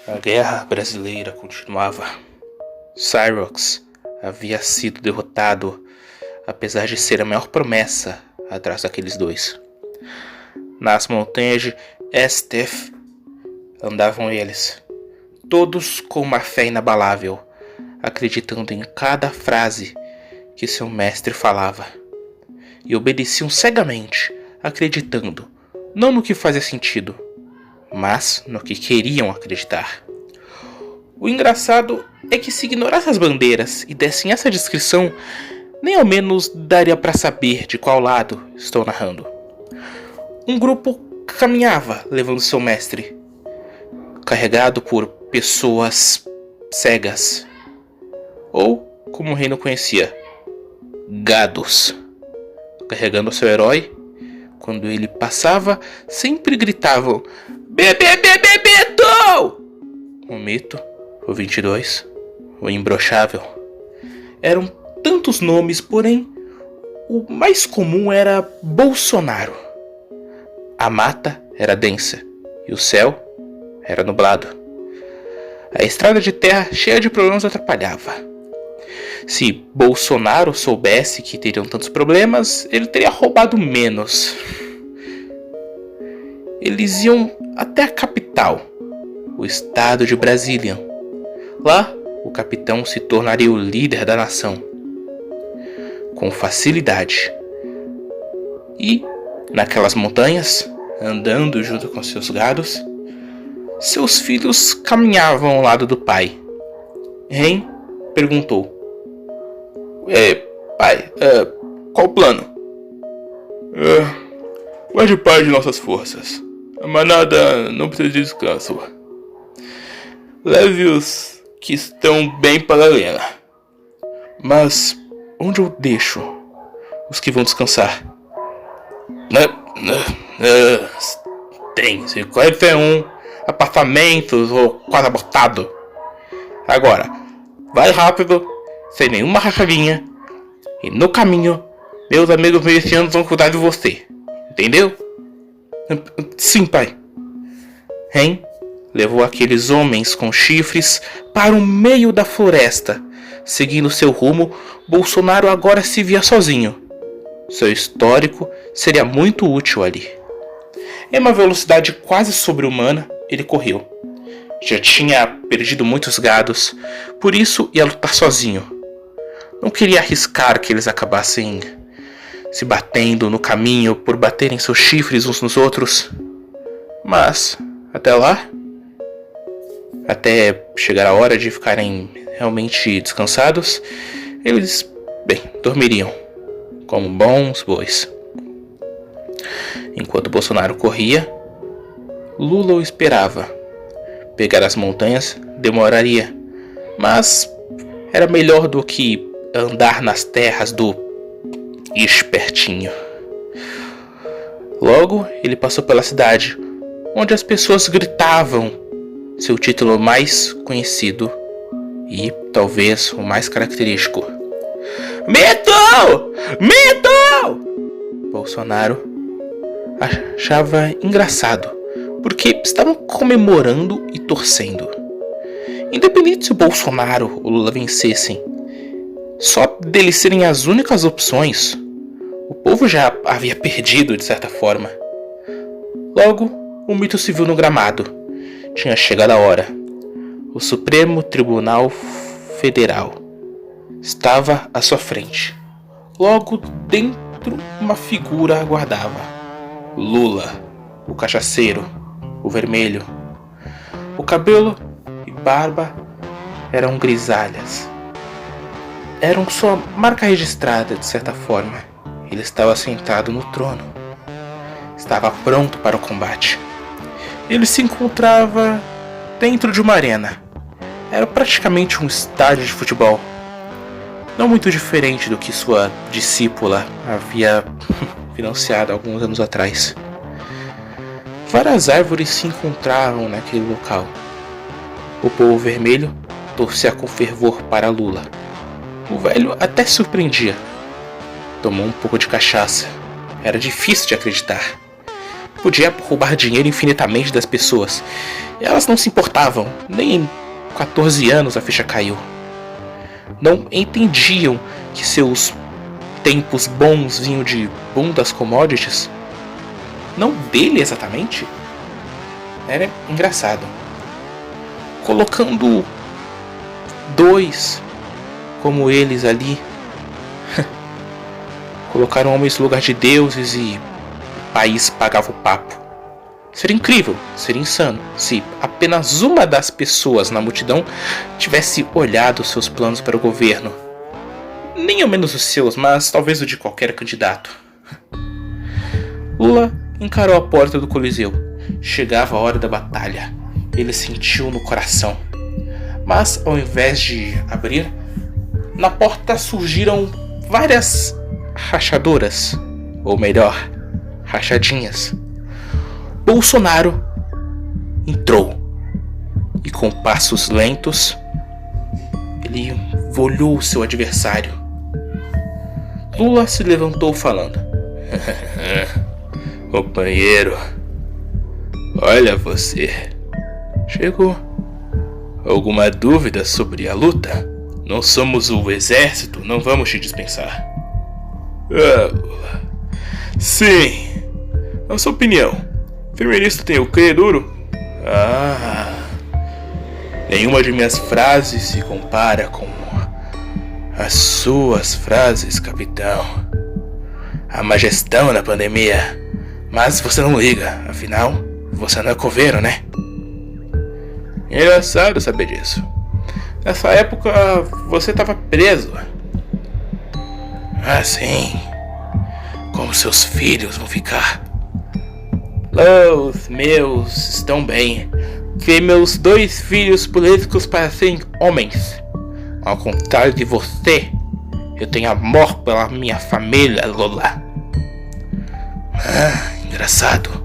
A guerra brasileira continuava. Cyrox havia sido derrotado, apesar de ser a maior promessa atrás daqueles dois. Nas montanhas de Estef andavam eles, todos com uma fé inabalável, acreditando em cada frase que seu mestre falava, e obedeciam cegamente, acreditando não no que fazia sentido, mas no que queriam acreditar. O engraçado é que se ignorasse as bandeiras e dessem essa descrição, nem ao menos daria para saber de qual lado estou narrando. Um grupo caminhava levando seu mestre, carregado por pessoas cegas, ou, como o reino conhecia, gados. Carregando seu herói, quando ele passava, sempre gritavam: Bebeto! O Mito, o 22, o Imbrochável. Eram tantos nomes, porém, o mais comum era Bolsonaro. A mata era densa e o céu era nublado. A estrada de terra cheia de problemas atrapalhava. Se Bolsonaro soubesse que teriam tantos problemas, ele teria roubado menos. Eles iam até a capital, o estado de Brasília. Lá, o capitão se tornaria o líder da nação, com facilidade. E, naquelas montanhas, andando junto com seus gados, seus filhos caminhavam ao lado do pai. Ren perguntou: pai, qual o plano? Guarde paz de nossas forças. A manada não precisa de descanso. Leve os que estão bem para a arena. Mas onde eu deixo os que vão descansar? Tem 51 apartamentos ou quase botado. Agora, vai rápido, sem nenhuma rachadinha, e no caminho, meus amigos milicianos vão cuidar de você. Entendeu? Sim, pai. Ren levou aqueles homens com chifres para o meio da floresta. Seguindo seu rumo, Bolsonaro agora se via sozinho. Seu histórico seria muito útil ali. Em uma velocidade quase sobre-humana, ele correu. Já tinha perdido muitos gados, por isso ia lutar sozinho. Não queria arriscar que eles acabassem se batendo no caminho por baterem seus chifres uns nos outros. Mas, até lá, até chegar a hora de ficarem realmente descansados, eles, dormiriam como bons bois. Enquanto Bolsonaro corria, Lula o esperava. Pegar as montanhas demoraria, mas era melhor do que andar nas terras do espertinho. Logo, ele passou pela cidade, onde as pessoas gritavam seu título mais conhecido e talvez o mais característico: Mito! Mito! Bolsonaro achava engraçado, porque estavam comemorando e torcendo. Independente se o Bolsonaro ou o Lula vencessem, só deles serem as únicas opções, o povo já havia perdido de certa forma. Logo, o Mito se viu no gramado. Tinha chegado a hora. O Supremo Tribunal Federal estava à sua frente. Logo dentro, uma figura aguardava: Lula, o cachaceiro, o vermelho. O cabelo e barba eram grisalhas. Eram sua marca registrada, de certa forma. Ele estava sentado no trono. Estava pronto para o combate. Ele se encontrava dentro de uma arena. Era praticamente um estádio de futebol. Não muito diferente do que sua discípula havia financiado alguns anos atrás. Várias árvores se encontravam naquele local. O povo vermelho torcia com fervor para Lula. O velho até se surpreendia. Tomou um pouco de cachaça. Era difícil de acreditar. podia roubar dinheiro infinitamente das pessoas. Elas não se importavam, nem em 14 anos a ficha caiu. Não entendiam que seus tempos bons vinham de boom das commodities. Não dele exatamente. Era engraçado. Colocando dois como eles ali, colocaram homens no lugar de deuses e o país pagava o papo. Seria incrível, seria insano se apenas uma das pessoas na multidão tivesse olhado seus planos para o governo. Nem ao menos os seus, mas talvez o de qualquer candidato. Lula encarou a porta do Coliseu. Chegava a hora da batalha. Ele sentiu no coração. Mas ao invés de abrir, na porta surgiram várias rachaduras, ou melhor, rachadinhas. Bolsonaro entrou e com passos lentos ele olhou o seu adversário. Lula se levantou falando: companheiro, olha você. Chegou. Alguma dúvida sobre a luta? Não somos o exército, não vamos te dispensar. Sim. Na sua opinião, feminista tem o quê, duro? Nenhuma de minhas frases se compara com as suas frases, capitão. Há má gestão na pandemia, mas você não liga, afinal, você não é coveiro, né? Engraçado saber disso. Nessa época, você estava preso. Sim. Como seus filhos vão ficar? Os meus estão bem. Criei meus 2 filhos políticos para serem homens. Ao contrário de você, eu tenho amor pela minha família, Lula. Engraçado.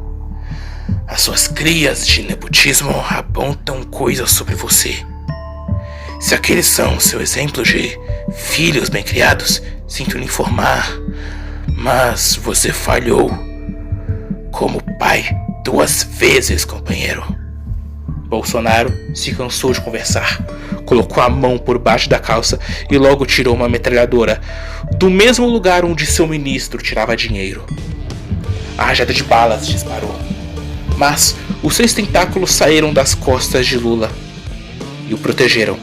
As suas crias de nepotismo apontam coisas sobre você. Se aqueles são seu exemplo de filhos bem criados, sinto lhe informar, mas você falhou como pai 2 vezes, companheiro. Bolsonaro se cansou de conversar, colocou a mão por baixo da calça e logo tirou uma metralhadora do mesmo lugar onde seu ministro tirava dinheiro. A rajada de balas disparou, mas os 6 tentáculos saíram das costas de Lula e o protegeram.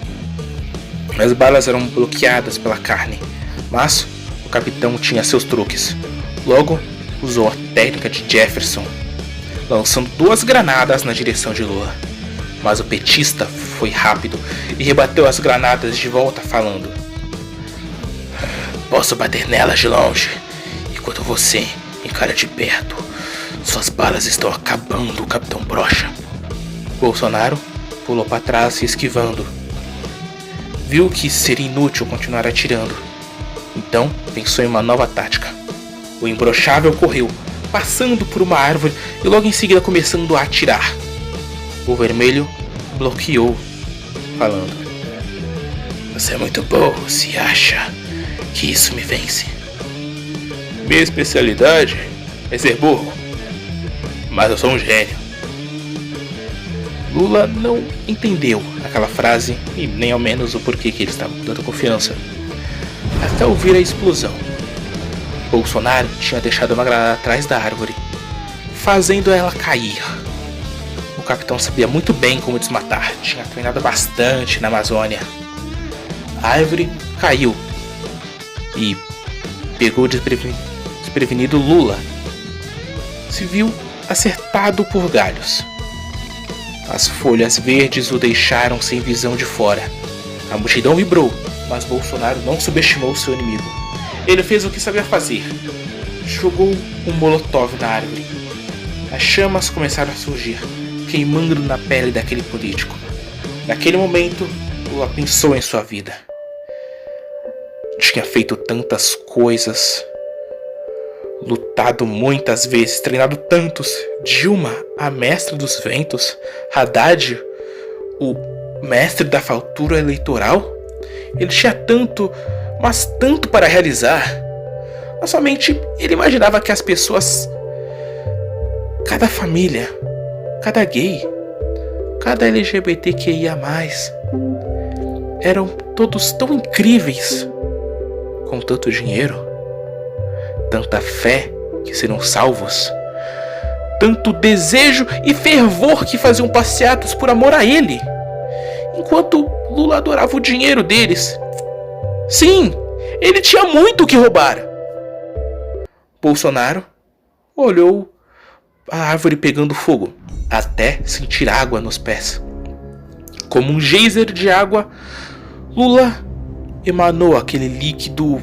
As balas eram bloqueadas pela carne, mas o capitão tinha seus truques. Logo, usou a técnica de Jefferson, lançando 2 granadas na direção de Lula. Mas o petista foi rápido e rebateu as granadas de volta, falando: posso bater nelas de longe, enquanto você encara de perto. Suas balas estão acabando, capitão Brocha. Bolsonaro pulou para trás se esquivando. Viu que seria inútil continuar atirando. Então pensou em uma nova tática. O imbrochável correu, passando por uma árvore e logo em seguida começando a atirar. O vermelho bloqueou, falando: você é muito bom se acha que isso me vence. Minha especialidade é ser burro, mas eu sou um gênio. Lula não entendeu aquela frase e nem ao menos o porquê que ele estava com tanta confiança, até ouvir a explosão. Bolsonaro tinha deixado uma granada atrás da árvore, fazendo ela cair. O capitão sabia muito bem como desmatar, tinha treinado bastante na Amazônia. A árvore caiu e pegou desprevenido Lula. Se viu acertado por galhos. As folhas verdes o deixaram sem visão de fora. A multidão vibrou, mas Bolsonaro não subestimou seu inimigo. Ele fez o que sabia fazer. Jogou um molotov na árvore. As chamas começaram a surgir, queimando na pele daquele político. Naquele momento, Lula pensou em sua vida. Tinha feito tantas coisas, lutado muitas vezes, treinado tantos. Dilma, a mestra dos ventos, Haddad, o mestre da fartura eleitoral. Ele tinha tanto, mas tanto para realizar. Mas somente ele imaginava que as pessoas cada família, cada gay, cada LGBTQIA+, eram todos tão incríveis, com tanto dinheiro, tanta fé que seriam salvos, tanto desejo e fervor que faziam passeatas por amor a ele, enquanto Lula adorava o dinheiro deles. Sim, ele tinha muito o que roubar. Bolsonaro olhou a árvore pegando fogo, até sentir água nos pés. Como um geyser de água, Lula emanou aquele líquido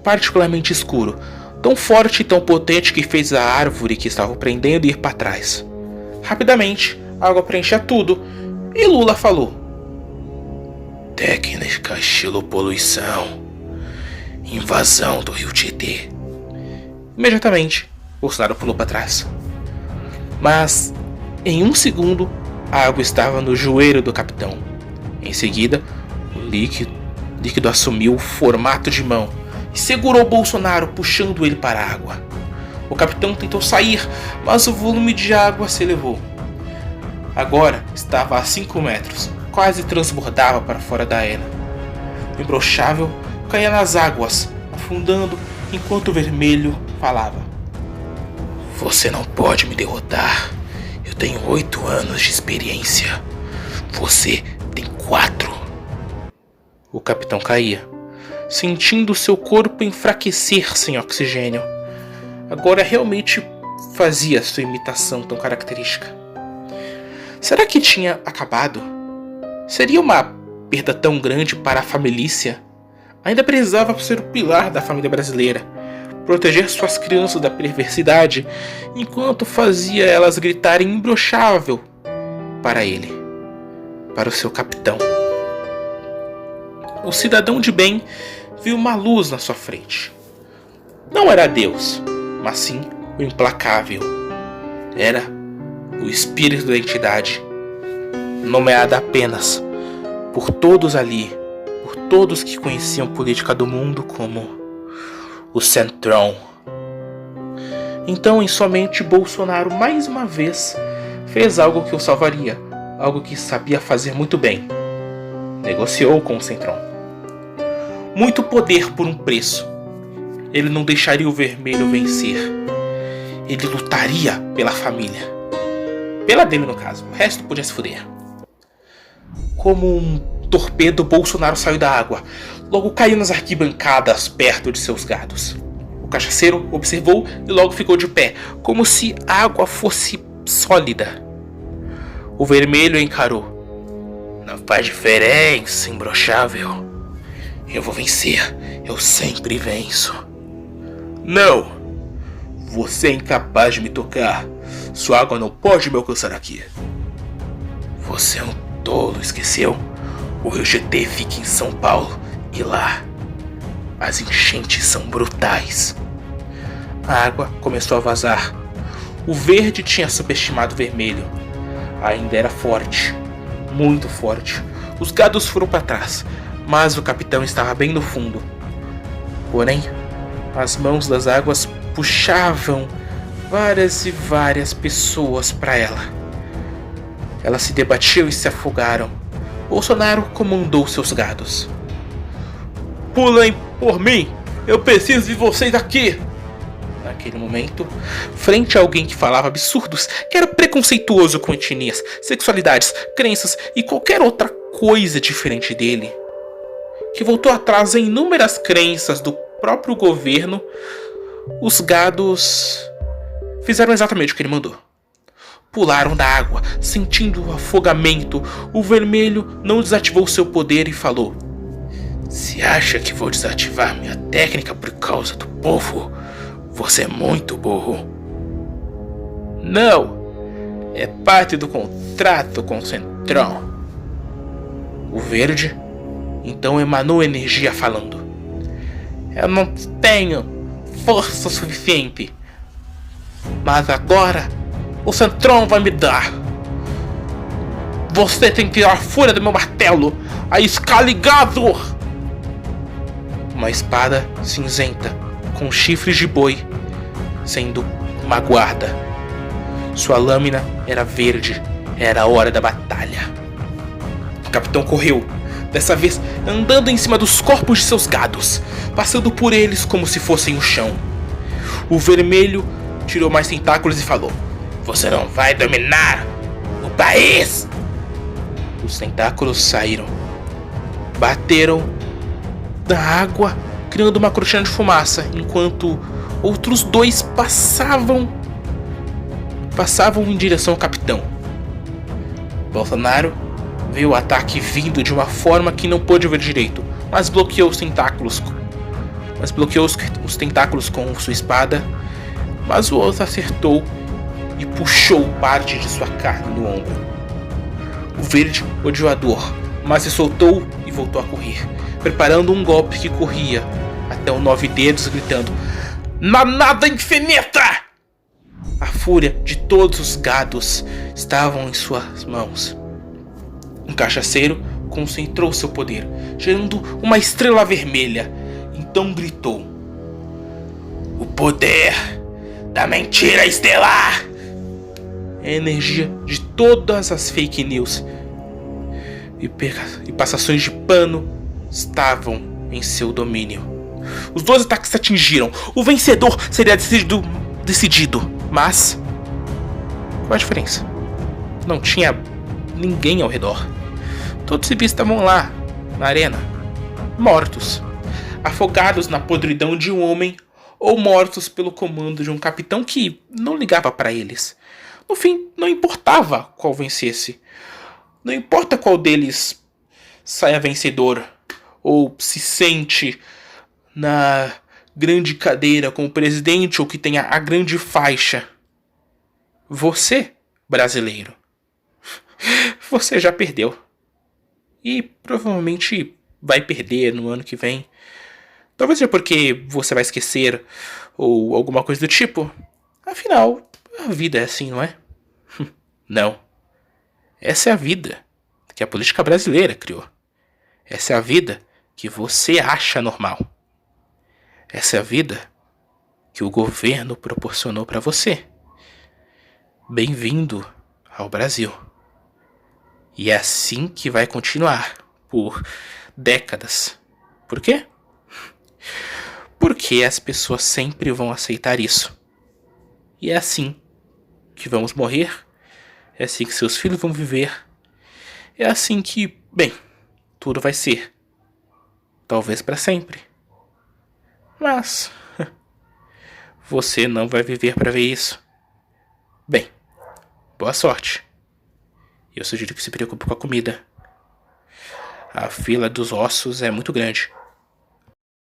particularmente escuro, tão forte e tão potente que fez a árvore que estava prendendo ir para trás. Rapidamente, a água preenchia tudo e Lula falou: técnica estilo poluição, invasão do rio Tietê. Imediatamente, Bolsonaro pulou para trás. Mas, em um segundo, a água estava no joelho do capitão. Em seguida, o líquido assumiu o formato de mão e segurou Bolsonaro, puxando ele para a água. O capitão tentou sair, mas o volume de água se elevou. Agora estava a 5 metros, quase transbordava para fora da arena. O imbrochável caía nas águas, afundando enquanto o vermelho falava: você não pode me derrotar. Eu tenho 8 anos de experiência. Você tem 4. O capitão caía, sentindo seu corpo enfraquecer sem oxigênio. Agora realmente fazia sua imitação tão característica. Será que tinha acabado? Seria uma perda tão grande para a família? Ainda precisava ser o pilar da família brasileira, proteger suas crianças da perversidade, enquanto fazia elas gritarem imbrochável para ele, para o seu capitão. O cidadão de bem viu uma luz na sua frente. Não era Deus, mas sim o implacável. Era o espírito da entidade, nomeada apenas por todos ali, por todos que conheciam política do mundo, como o Centrão. Então, em sua mente, Bolsonaro mais uma vez fez algo que o salvaria, algo que sabia fazer muito bem. Negociou com o Centrão. Muito poder por um preço. Ele não deixaria o vermelho vencer. Ele lutaria pela família. Pela dele, no caso. O resto podia se fuder. Como um torpedo, Bolsonaro saiu da água. Logo caiu nas arquibancadas perto de seus gados. O cachaceiro observou e logo ficou de pé, como se a água fosse sólida. O vermelho encarou. Não faz diferença, imbrochável. Eu vou vencer. Eu sempre venço. Não! Você é incapaz de me tocar. Sua água não pode me alcançar aqui. Você é um tolo, esqueceu? O Rio GT fica em São Paulo. E lá, as enchentes são brutais. A água começou a vazar. O verde tinha subestimado o vermelho. Ainda era forte, muito forte. Os gados foram para trás, mas o capitão estava bem no fundo. Porém, as mãos das águas puxavam várias e várias pessoas para ela. Elas se debatiam e se afogaram. Bolsonaro comandou seus gados. Pulem por mim! Eu preciso de vocês aqui! Naquele momento, frente a alguém que falava absurdos, que era preconceituoso com etnias, sexualidades, crenças e qualquer outra coisa diferente dele, que voltou atrás em inúmeras crenças do próprio governo, os gados fizeram exatamente o que ele mandou. Pularam da água, sentindo o afogamento. O vermelho não desativou seu poder e falou: se acha que vou desativar minha técnica por causa do povo? Você é muito burro. Não, é parte do contrato com o Centrão. O verde então emanou energia falando: eu não tenho força suficiente, mas agora o Centrão vai me dar. Você tem que tirar a fúria do meu martelo, a Excaligador. Uma espada cinzenta com chifres de boi, sendo uma guarda. Sua lâmina era verde. Era a hora da batalha. O capitão correu, dessa vez andando em cima dos corpos de seus gados, passando por eles como se fossem o chão. O vermelho tirou mais tentáculos e falou: "Você não vai dominar o país!" Os tentáculos saíram, bateram na água, criando uma cortina de fumaça, enquanto outros dois passavam em direção ao capitão. Bolsonaro viu o ataque vindo de uma forma que não pôde ver direito, mas bloqueou os tentáculos com sua espada, mas o outro acertou e puxou parte de sua carne no ombro. O verde odiou a dor, mas se soltou e voltou a correr, preparando um golpe que corria até o 9 dedos, gritando: "Manada infinita!" A fúria de todos os gados estavam em suas mãos. Um cachaceiro concentrou seu poder, gerando uma estrela vermelha. Então gritou: "O poder da mentira estelar!" A energia de todas as fake news e passações de pano estavam em seu domínio. Os 12 ataques se atingiram. O vencedor seria decidido, mas qual a diferença? Não tinha ninguém ao redor. Todos os civis estavam lá, na arena, mortos, afogados na podridão de um homem ou mortos pelo comando de um capitão que não ligava para eles. No fim, não importava qual vencesse. Não importa qual deles saia vencedor ou se sente na grande cadeira como presidente ou que tenha a grande faixa. Você, brasileiro, você já perdeu. E provavelmente vai perder no ano que vem. Talvez seja porque você vai esquecer ou alguma coisa do tipo. Afinal, a vida é assim, não é? Não. Essa é a vida que a política brasileira criou. Essa é a vida que você acha normal. Essa é a vida que o governo proporcionou para você. Bem-vindo ao Brasil. E é assim que vai continuar por décadas. Por quê? Porque as pessoas sempre vão aceitar isso. E é assim que vamos morrer. É assim que seus filhos vão viver. É assim que, bem, tudo vai ser. Talvez para sempre. Mas você não vai viver para ver isso. Bem, boa sorte. Eu sugiro que se preocupe com a comida. A fila dos ossos é muito grande.